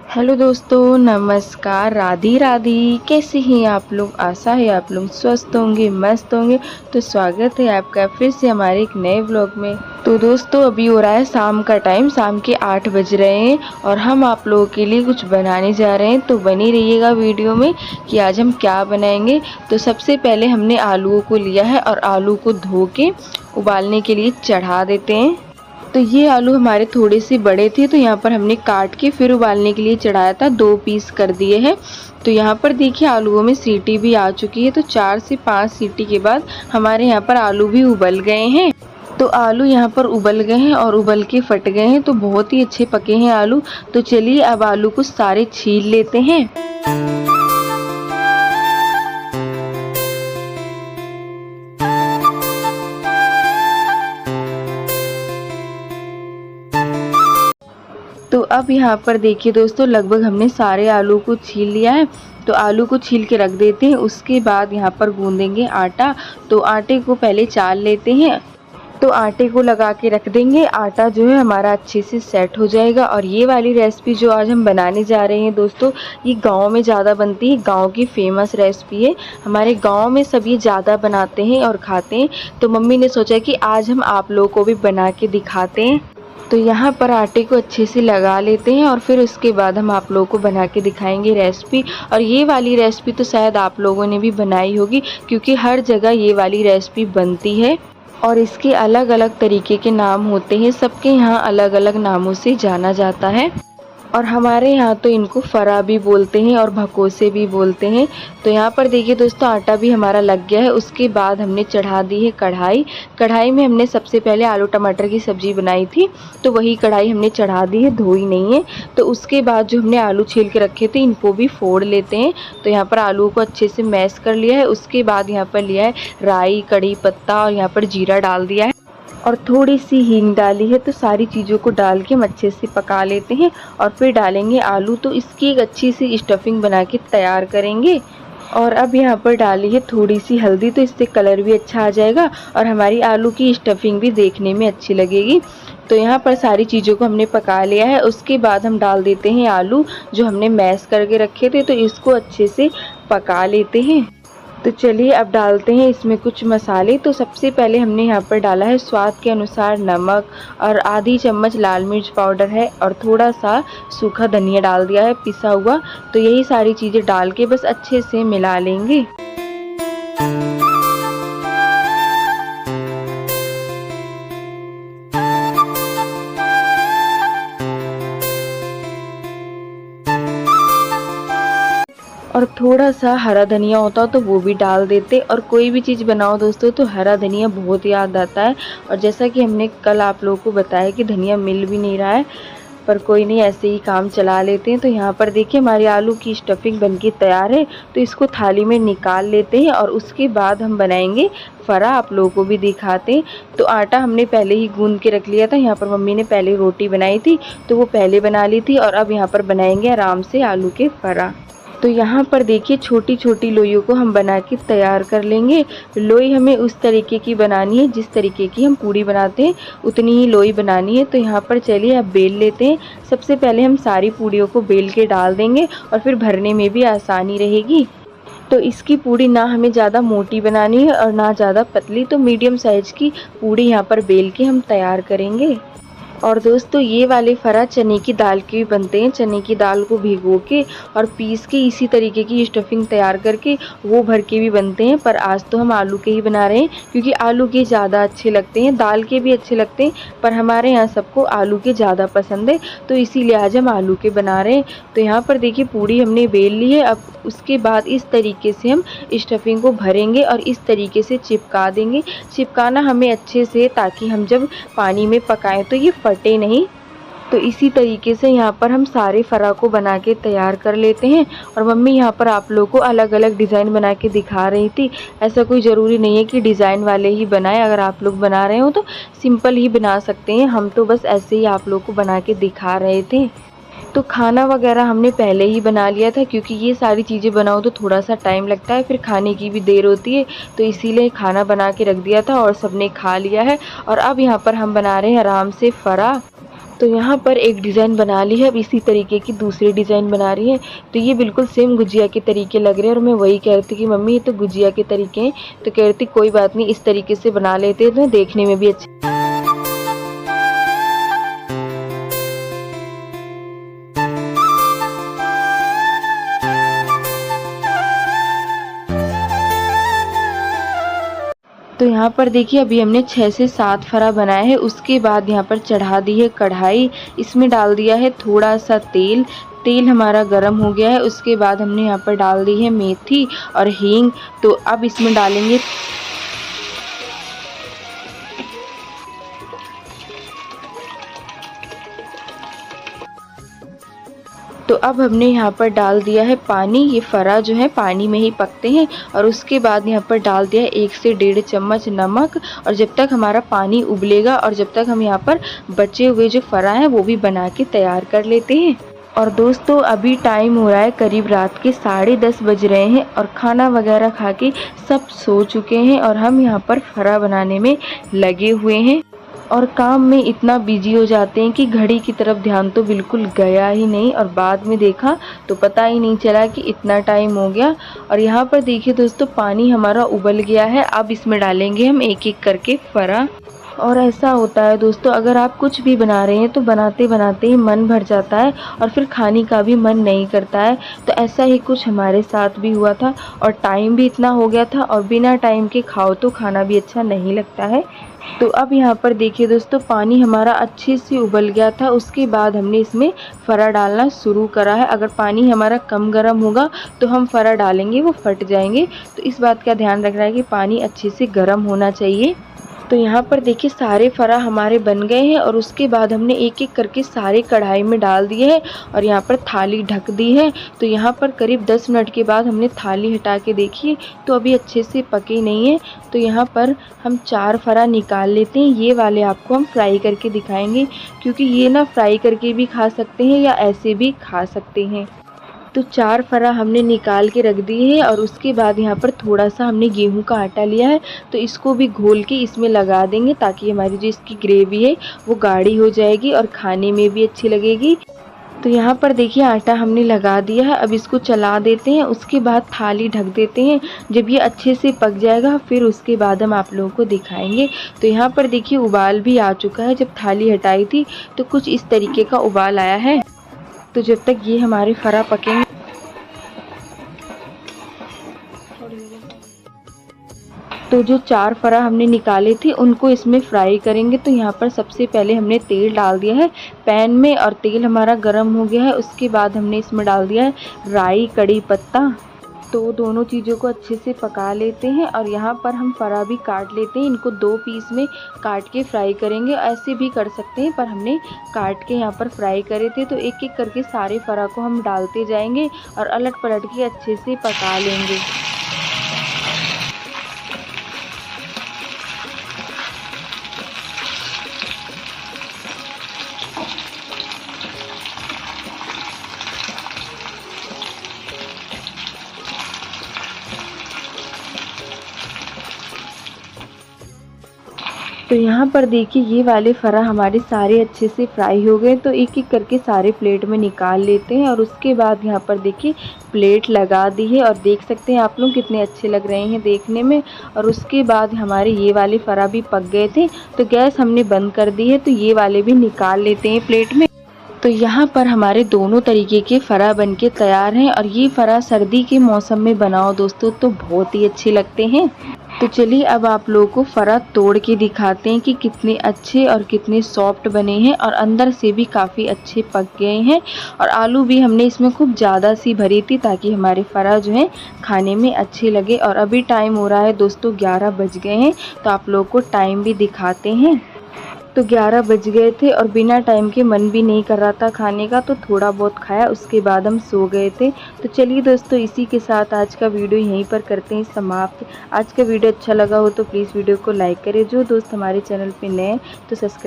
Hello दोस्तों, नमस्कार। राधे राधे। कैसे हैं आप लोग? आशा है आप लोग स्वस्थ होंगे, मस्त होंगे। तो स्वागत है आपका फिर से हमारे एक नए व्लॉग में। तो दोस्तों, अभी हो रहा है शाम का टाइम, शाम के 8 बज रहे हैं और हम आप लोगों के लिए कुछ बनाने जा रहे हैं। तो बनी रहिएगा वीडियो में कि आज हम क्या बनाएंगे। तो सबसे पहले हमने आलूओं को लिया है और आलू को धो के उबालने के लिए चढ़ा देते हैं। तो ये आलू हमारे थोड़े से बड़े थे, तो यहाँ पर हमने काट के फिर उबालने के लिए चढ़ाया था। 2 पीस कर दिए हैं। तो यहाँ पर देखिए आलूओं में सीटी भी आ चुकी है। तो 4 से 5 सीटी के बाद हमारे यहाँ पर आलू भी उबल गए हैं। तो आलू यहाँ पर उबल गए हैं और उबल के फट गए हैं। तो बहुत ही अच्छे पके हैं आलू। तो चलिए अब आलू को सारे छील लेते हैं। तो अब यहाँ पर देखिए दोस्तों, लगभग हमने सारे आलू को छील लिया है। तो आलू को छील के रख देते हैं। उसके बाद यहाँ पर गूंदेंगे आटा। तो आटे को पहले चाल लेते हैं। तो आटे को लगा के रख देंगे। आटा जो है हमारा अच्छे से सेट हो जाएगा। और ये वाली रेसिपी जो आज हम बनाने जा रहे हैं दोस्तों, ये गांव में ज़्यादा बनती है। गांव की फेमस रेसिपी है। हमारे गांव में सब ये ज़्यादा बनाते हैं और खाते हैं। तो मम्मी ने सोचा कि आज हम आप लोगों को भी बना के दिखाते हैं। तो यहाँ पर आटे को अच्छे से लगा लेते हैं और फिर उसके बाद हम आप लोगों को बना के दिखाएंगे रेसिपी। और ये वाली रेसिपी तो शायद आप लोगों ने भी बनाई होगी, क्योंकि हर जगह ये वाली रेसिपी बनती है और इसके अलग अलग तरीके के नाम होते हैं। सबके यहाँ अलग अलग नामों से जाना जाता है। और हमारे यहाँ तो इनको फरा भी बोलते हैं और भकोसे भी बोलते हैं। तो यहाँ पर देखिए दोस्तों, आटा भी हमारा लग गया है। उसके बाद हमने चढ़ा दी है कढ़ाई। कढ़ाई में हमने सबसे पहले आलू टमाटर की सब्ज़ी बनाई थी, तो वही कढ़ाई हमने चढ़ा दी है, धोई नहीं है। तो उसके बाद जो हमने आलू छील के रखे थे, इनको भी फोड़ लेते हैं। तो यहाँ पर आलू को अच्छे से मैश कर लिया है। उसके बाद यहाँ पर लिया है राई, कड़ी पत्ता और यहाँ पर जीरा डाल दिया है और थोड़ी सी हींग डाली है। तो सारी चीज़ों को डाल के हम अच्छे से पका लेते हैं और फिर डालेंगे आलू। तो इसकी एक अच्छी सी स्टफिंग बना के तैयार करेंगे। और अब यहाँ पर डाली है थोड़ी सी हल्दी, तो इससे कलर भी अच्छा आ जाएगा और हमारी आलू की स्टफिंग भी देखने में अच्छी लगेगी। तो यहाँ पर सारी चीज़ों को हमने पका लिया है। उसके बाद हम डाल देते हैं आलू जो हमने मैश करके रखे थे। तो इसको अच्छे से पका लेते हैं। तो चलिए अब डालते हैं इसमें कुछ मसाले। तो सबसे पहले हमने यहाँ पर डाला है स्वाद के अनुसार नमक और आधी चम्मच लाल मिर्च पाउडर है और थोड़ा सा सूखा धनिया डाल दिया है पिसा हुआ। तो यही सारी चीज़ें डाल के बस अच्छे से मिला लेंगे। और थोड़ा सा हरा धनिया होता तो वो भी डाल देते। और कोई भी चीज़ बनाओ दोस्तों तो हरा धनिया बहुत याद आता है। और जैसा कि हमने कल आप लोगों को बताया कि धनिया मिल भी नहीं रहा है, पर कोई नहीं, ऐसे ही काम चला लेते हैं। तो यहाँ पर देखिए हमारी आलू की स्टफिंग बनके तैयार है। तो इसको थाली में निकाल लेते हैं और उसके बाद हम बनाएंगे फरा। आप लोगों को भी दिखाते हैं। तो आटा हमने पहले ही गूंद के रख लिया था। यहाँ पर मम्मी ने पहले रोटी बनाई थी, तो वो पहले बना ली थी। और अब यहाँ पर बनाएंगे आराम से आलू के फरा। तो यहाँ पर देखिए छोटी छोटी लोइयों को हम बना के तैयार कर लेंगे। लोई हमें उस तरीके की बनानी है जिस तरीके की हम पूड़ी बनाते हैं, उतनी ही लोई बनानी है। तो यहाँ पर चलिए अब बेल लेते हैं। सबसे पहले हम सारी पूड़ियों को बेल के डाल देंगे और फिर भरने में भी आसानी रहेगी। तो इसकी पूड़ी ना हमें ज़्यादा मोटी बनानी है और ना ज़्यादा पतली। तो मीडियम साइज़ की पूड़ी यहाँ पर बेल के हम तैयार करेंगे। और दोस्तों, ये वाले फरा चने की दाल के भी बनते हैं। चने की दाल को भिगो के और पीस के इसी तरीके की स्टफिंग तैयार करके वो भर के भी बनते हैं। पर आज तो हम आलू के ही बना रहे हैं, क्योंकि आलू के ज़्यादा अच्छे लगते हैं। दाल के भी अच्छे लगते हैं, पर हमारे यहाँ सबको आलू के ज़्यादा पसंद है, तो इसीलिए आज हम आलू के बना रहे हैं। तो यहाँ पर देखिए पूड़ी हमने बेल ली है। अब उसके बाद इस तरीके से हम स्टफिंग को भरेंगे और इस तरीके से चिपका देंगे। चिपकाना हमें अच्छे से, ताकि हम जब पानी में पकाएं तो ये फटे नहीं। तो इसी तरीके से यहाँ पर हम सारे फरा को बना के तैयार कर लेते हैं। और मम्मी यहाँ पर आप लोगों को अलग अलग डिज़ाइन बना के दिखा रही थी। ऐसा कोई ज़रूरी नहीं है कि डिज़ाइन वाले ही बनाएं। अगर आप लोग बना रहे हो तो सिंपल ही बना सकते हैं। हम तो बस ऐसे ही आप लोग को बना के दिखा रहे थे। तो खाना वगैरह हमने पहले ही बना लिया था, क्योंकि ये सारी चीज़ें बनाओ तो थोड़ा सा टाइम लगता है, फिर खाने की भी देर होती है। तो इसीलिए खाना बना के रख दिया था और सबने खा लिया है। और अब यहाँ पर हम बना रहे हैं आराम से फरा। तो यहाँ पर एक डिज़ाइन बना ली है, अब इसी तरीके की दूसरी डिज़ाइन बना रही है। तो ये बिल्कुल सेम गुजिया के तरीके लग रहे हैं और मैं वही कह रही थी कि मम्मी ये तो गुजिया के तरीके हैं। तो कह रही थी कोई बात नहीं, इस तरीके से बना लेते हैं तो देखने में भी अच्छा। तो यहाँ पर देखिए अभी हमने 6 से 7 फरा बनाया है। उसके बाद यहाँ पर चढ़ा दी है कढ़ाई, इसमें डाल दिया है थोड़ा सा तेल। तेल हमारा गर्म हो गया है। उसके बाद हमने यहाँ पर डाल दी है मेथी और हींग। तो अब इसमें डालेंगे तो अब हमने यहाँ पर डाल दिया है पानी। ये फरा जो है पानी में ही पकते हैं। और उसके बाद यहाँ पर डाल दिया है 1 से 1.5 चम्मच नमक। और जब तक हमारा पानी उबलेगा और जब तक हम यहाँ पर बचे हुए जो फरा हैं वो भी बना के तैयार कर लेते हैं। और दोस्तों अभी टाइम हो रहा है करीब रात के 10:30 बज रहे हैं और खाना वगैरह खा के सब सो चुके हैं और हम यहाँ पर फरा बनाने में लगे हुए हैं। और काम में इतना बिजी हो जाते हैं कि घड़ी की तरफ ध्यान तो बिल्कुल गया ही नहीं और बाद में देखा तो पता ही नहीं चला कि इतना टाइम हो गया। और यहाँ पर देखिए दोस्तों पानी हमारा उबल गया है। अब इसमें डालेंगे हम एक एक करके फरा। और ऐसा होता है दोस्तों, अगर आप कुछ भी बना रहे हैं तो बनाते बनाते ही मन भर जाता है और फिर खाने का भी मन नहीं करता है। तो ऐसा ही कुछ हमारे साथ भी हुआ था और टाइम भी इतना हो गया था और बिना टाइम के खाओ तो खाना भी अच्छा नहीं लगता है। तो अब यहाँ पर देखिए दोस्तों पानी हमारा अच्छे से उबल गया था। उसके बाद हमने इसमें फरा डालना शुरू करा है। अगर पानी हमारा कम गर्म होगा तो हम फरा डालेंगे वो फट जाएंगे। तो इस बात का ध्यान रखना है कि पानी अच्छे से गर्म होना चाहिए। तो यहाँ पर देखिए सारे फरा हमारे बन गए हैं और उसके बाद हमने एक एक करके सारे कढ़ाई में डाल दिए हैं और यहाँ पर थाली ढक दी है। तो यहाँ पर करीब 10 मिनट के बाद हमने थाली हटा के देखी तो अभी अच्छे से पके नहीं है। तो यहाँ पर हम 4 फरा निकाल लेते हैं। ये वाले आपको हम फ्राई करके दिखाएंगे क्योंकि ये ना फ्राई करके भी खा सकते हैं या ऐसे भी खा सकते हैं। तो 4 फरा हमने निकाल के रख दिए हैं और उसके बाद यहाँ पर थोड़ा सा हमने गेहूं का आटा लिया है। तो इसको भी घोल के इसमें लगा देंगे ताकि हमारी जो इसकी ग्रेवी है वो गाढ़ी हो जाएगी और खाने में भी अच्छी लगेगी। तो यहाँ पर देखिए आटा हमने लगा दिया है। अब इसको चला देते हैं। उसके बाद थाली ढक देते हैं। जब ये अच्छे से पक जाएगा फिर उसके बाद हम आप लोगों को दिखाएंगे। तो यहाँ पर देखिए उबाल भी आ चुका है। जब थाली हटाई थी तो कुछ इस तरीके का उबाल आया है। तो जब तक ये हमारे फरा पकेंगे तो जो 4 फरा हमने निकाले थे उनको इसमें फ्राई करेंगे। तो यहाँ पर सबसे पहले हमने तेल डाल दिया है पैन में और तेल हमारा गर्म हो गया है। उसके बाद हमने इसमें डाल दिया है राई कड़ी पत्ता। तो दोनों चीज़ों को अच्छे से पका लेते हैं और यहाँ पर हम फरा भी काट लेते हैं। इनको 2 पीस में काट के फ्राई करेंगे। ऐसे भी कर सकते हैं पर हमने काट के यहाँ पर फ्राई करे थे। तो एक एक करके सारे फरा को हम डालते जाएंगे और अलट पलट के अच्छे से पका लेंगे। तो यहाँ पर देखिए ये वाले फरा हमारे सारे अच्छे से फ्राई हो गए। तो एक एक करके सारे प्लेट में निकाल लेते हैं और उसके बाद यहाँ पर देखिए प्लेट लगा दी है और देख सकते हैं आप लोग कितने अच्छे लग रहे हैं देखने में। और उसके बाद हमारे ये वाले फरा भी पक गए थे तो गैस हमने बंद कर दी है। तो ये वाले भी निकाल लेते हैं प्लेट में। तो यहाँ पर हमारे दोनों तरीके के फरा बन के तैयार हैं और ये फरा सर्दी के मौसम में बनाओ दोस्तों तो बहुत ही अच्छे लगते हैं। तो चलिए अब आप लोगों को फरा तोड़ के दिखाते हैं कि कितने अच्छे और कितने सॉफ्ट बने हैं और अंदर से भी काफ़ी अच्छे पक गए हैं। और आलू भी हमने इसमें खूब ज़्यादा सी भरी थी ताकि हमारे फरा जो है खाने में अच्छे लगे। और अभी टाइम हो रहा है दोस्तों 11 बज गए हैं। तो आप लोगों को टाइम भी दिखाते हैं। तो 11 बज गए थे और बिना टाइम के मन भी नहीं कर रहा था खाने का। तो थोड़ा बहुत खाया उसके बाद हम सो गए थे। तो चलिए दोस्तों इसी के साथ आज का वीडियो यहीं पर करते हैं समाप्त। आज का वीडियो अच्छा लगा हो तो प्लीज़ वीडियो को लाइक करें। जो दोस्त हमारे चैनल पे नए तो सब्सक्राइब